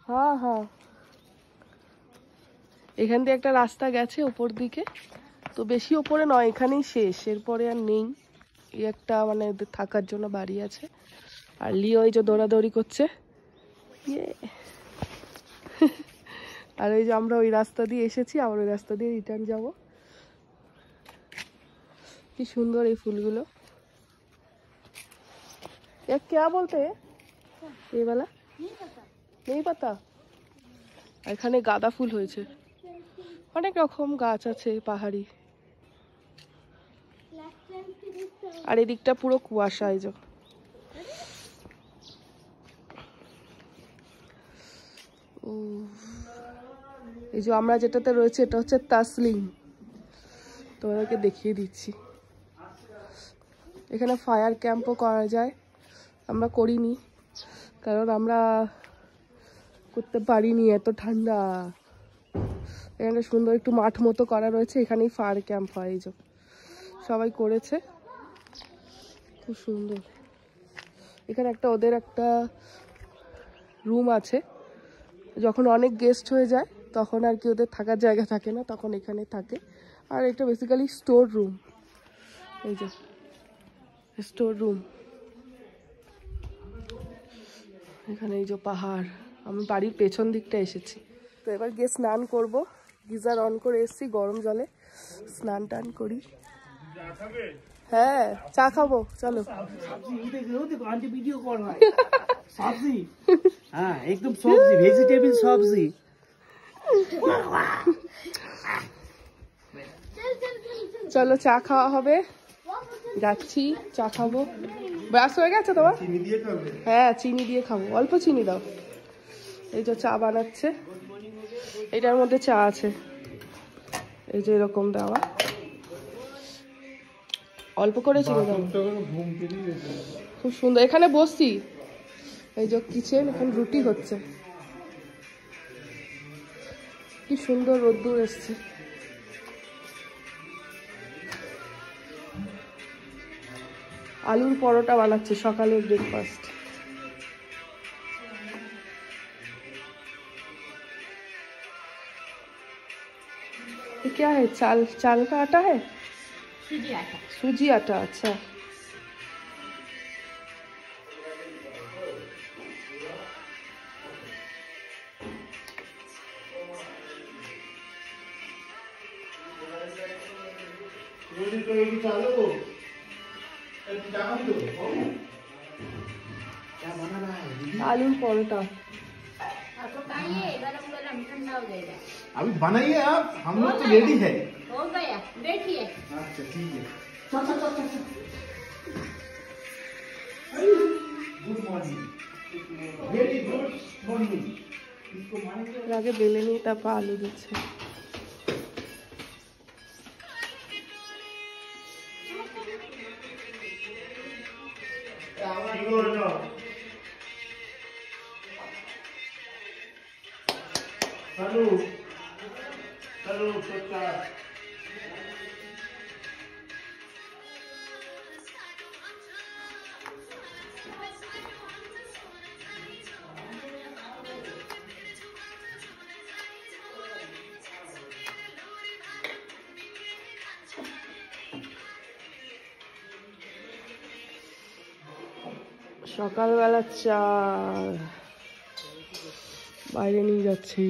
হ্যাঁ হ্যাঁ, এখান দিয়ে একটা রাস্তা গেছে উপর দিকে, তো বেশি উপরে নয়, এখানেই শেষ, এরপরে আর নেই। এই একটা মানে থাকার জন্য বাড়ি আছে। আর লিও এই যে দৌড়াদৌড়ি করছে, ইয়ে। আর ওই যে আমরা ওই রাস্তা দিয়ে এসেছি, আবার ওই রাস্তা দিয়ে রিটার্ন যাব। কি সুন্দর এই ফুলগুলো। क्या बोलते हैं ये वाला? नहीं पता। এখানে গাঁদা ফুল হয়েছে, অনেক রকম গাছ আছে পাহাড়ি। আর এদিকটা পুরো কুয়াশা। এই যে এই যে আমরা যেটাতে রয়েছে এটা হচ্ছে তাসলিম, তোমাদেরকে দেখিয়ে দিচ্ছি। এখানে ফায়ার ক্যাম্পও করা যায়, আমরা করিনি কারণ আমরা করতে পারিনি, এত ঠান্ডা। এখানে সুন্দর একটু মাঠ মতো করা রয়েছে, এখানেই ফায়ার ক্যাম্প হয়। এই যে সবাই করেছে, খুব সুন্দর। এখানে একটা ওদের একটা রুম আছে, যখন অনেক গেস্ট হয়ে যায় তখন আর কি ওদের থাকার জায়গা থাকে না, তখন এখানে থাকে। আর এটা বেসিক্যালি স্টোর রুম। এই যে স্টোর রুম। এখানে এই যে পাহাড়, আমি বাড়ির পেছন দিকটা এসেছি। তো এবার গিয়ে স্নান করব, গিজার অন করে এসেছি, গরম জলে স্নান টান করি। হ্যাঁ চা খাবো, চলো। सब्जी हाँ एकदम सब्जी वेजिटेबल सब्जी চলো চা খাওয়া হবে, যাচ্ছি চা খাবো। ব্রাশ হয়ে গেছে তোমার? হ্যাঁ চিনি দিয়ে খাবো, অল্প চিনি দাও। এই যে চা বানাচ্ছে, এটার মধ্যে চা আছে, এই যে এরকম দেওয়া, অল্প করে চিনি দাও। খুব সুন্দর। এখানে বসছি, এই যে কিচেন, এখন রুটি হচ্ছে। কি সুন্দর রোদ্দুর এসছে। আলুর পরোটা বানাচ্ছে সকালের ব্রেকফাস্ট। क्या है? चाल चाल का आटा है? सूजी आटा। सूजी आटा, अच्छा। आलू परोठा अभी बनाइए आप, हम लोग तो रेडी है। हो गया, बैठिए। अच्छा ठीक है। Good morning. Very good morning. आगे बेले नहीं, তারপর আলু দিচ্ছে। हेलो हेलो चाचा। সকালবেলা চা বাইরে নিয়ে যাচ্ছি।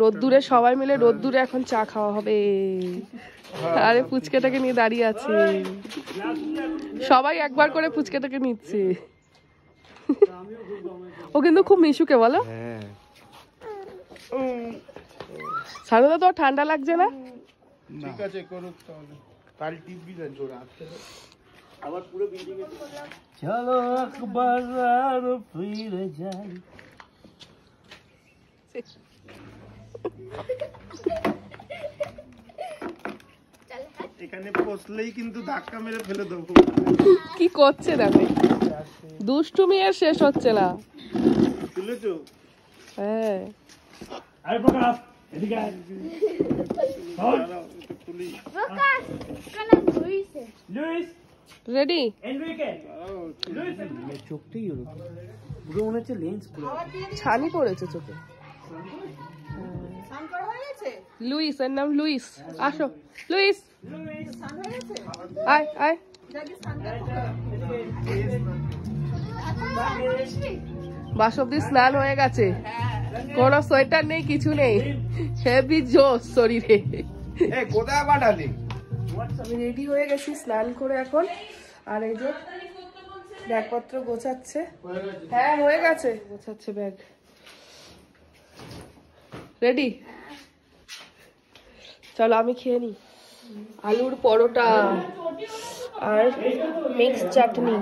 রোদ্দুরে সবাই মিলে রোদ্দুরে এখন চা খাওয়া হবে। আরে পুচকেটাকে নিয়ে দাঁড়িয়ে আছে, সবাই একবার করে পুচকেটাকে নিচ্ছে। ও কিন্তু খুব মিশুকে, বলো। সারদা, তো ঠান্ডা লাগছে না? ঠিক আছে করুক তাহলে, কাল টিভি দেন জোড়া আবার পুরো বিল্ডিং এ। চলো একবার আর ফিরে যাই। এখানে পৌঁছলেই কিন্তু ধাক্কা মেরে ফেলে দেবো। কি করছে দেখো, দুষ্টুমি আর শেষ হচ্ছে না। তুলেছো? হ্যাঁ। আরে প্রকাশ এদিকে আয়। তুলি। প্রকাশ রেডি? চোখটাই ওরকম পুরো মনে হচ্ছে লেন্স পুরো ছানি পড়েছে চোখে। লুইস, এর নাম লুইস। আসো লুইস, আয় আয়। বাসন্তী স্নান হয়ে গেছে, কোনো সোয়েটার নেই, কিছু নেই, হেভি জোশ শরীরে। কোথায় পাঠালি? আমি রেডি হয়ে গেছি স্নান করে এখন। আর এই যে ব্যাগপত্র গোছাচ্ছে। হ্যাঁ হয়ে গেছে, গোছাচ্ছে ব্যাগ। রেডি? চলো আমি খেয়ে নিই। আলুর পরোটা আর মিক্স চাটনি,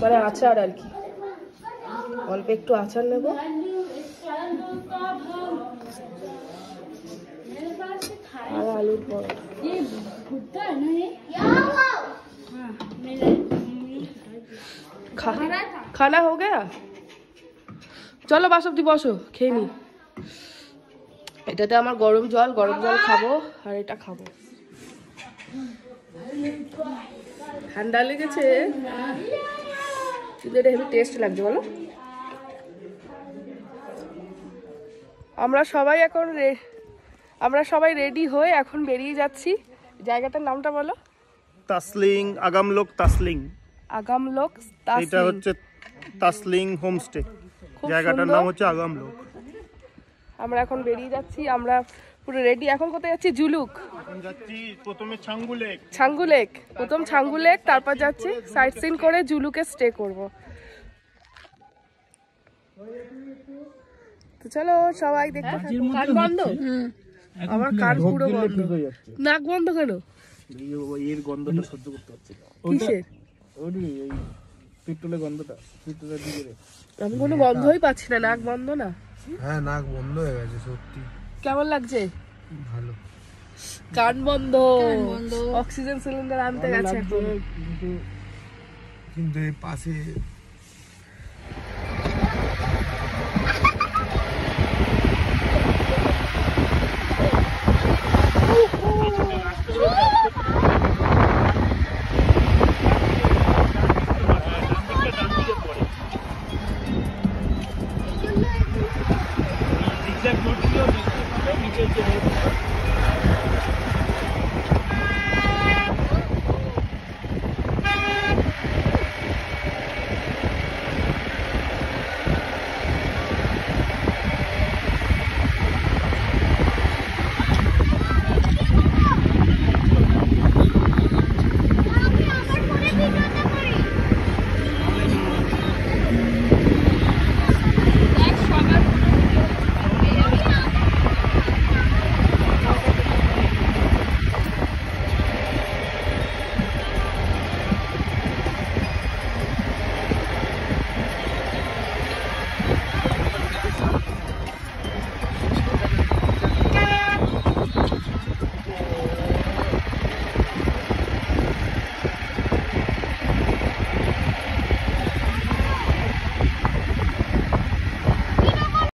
মানে আচার আর কি, অল্প একটু আচার নেব। আর আলুর পরোটা। খানা हो गया? চলো বাসন্তী বসো, খেয়ে নি। এটাতে আমার গরম জল খাবো, আর এটা খাবো। ঠান্ডা লেগেছে কিন্তু এটা হেভি টেস্ট লাগছে, বলো। আমরা সবাই রেডি হয়ে এখন বেরিয়ে যাচ্ছি। জায়গাটার নামটা বলো। তাসলিং, আগামলোক তাসলিং। আগামলোক এটা হচ্ছে তাসলিং হোমস্টে, জায়গাটার নাম হচ্ছে আগামলোক। আমরা এখন বেরিয়ে যাচ্ছি, আমরা পুরো রেডি। এখন কোথায় যাচ্ছি? জুলুক। এখন যাচ্ছি প্রথমে ছাঙ্গুলেক। প্রথম ছাঙ্গুলেক, তারপর যাচ্ছি সাইট সিন করে জুলুকে স্টে করব। তো চলো সবাই দেখতে থাকো। কান বন্ধ? আমার কান পুরো বন্ধ। নাক বন্ধ কেন? এর গন্ধটা সহ্য করতে পারছি না। কিসের? ওই পেট্রোলের গন্ধটা, পেট্রোলের দিকে। আমি কোনো গন্ধই পাচ্ছি না, নাক বন্ধ না। হ্যাঁ নাক বন্ধ হয়ে গেছে সত্যি। কেমন লাগছে? ভালো। কান বন্ধ, অক্সিজেন সিলিন্ডার আনতে গেছে এখন। কিন্তু এই পাশে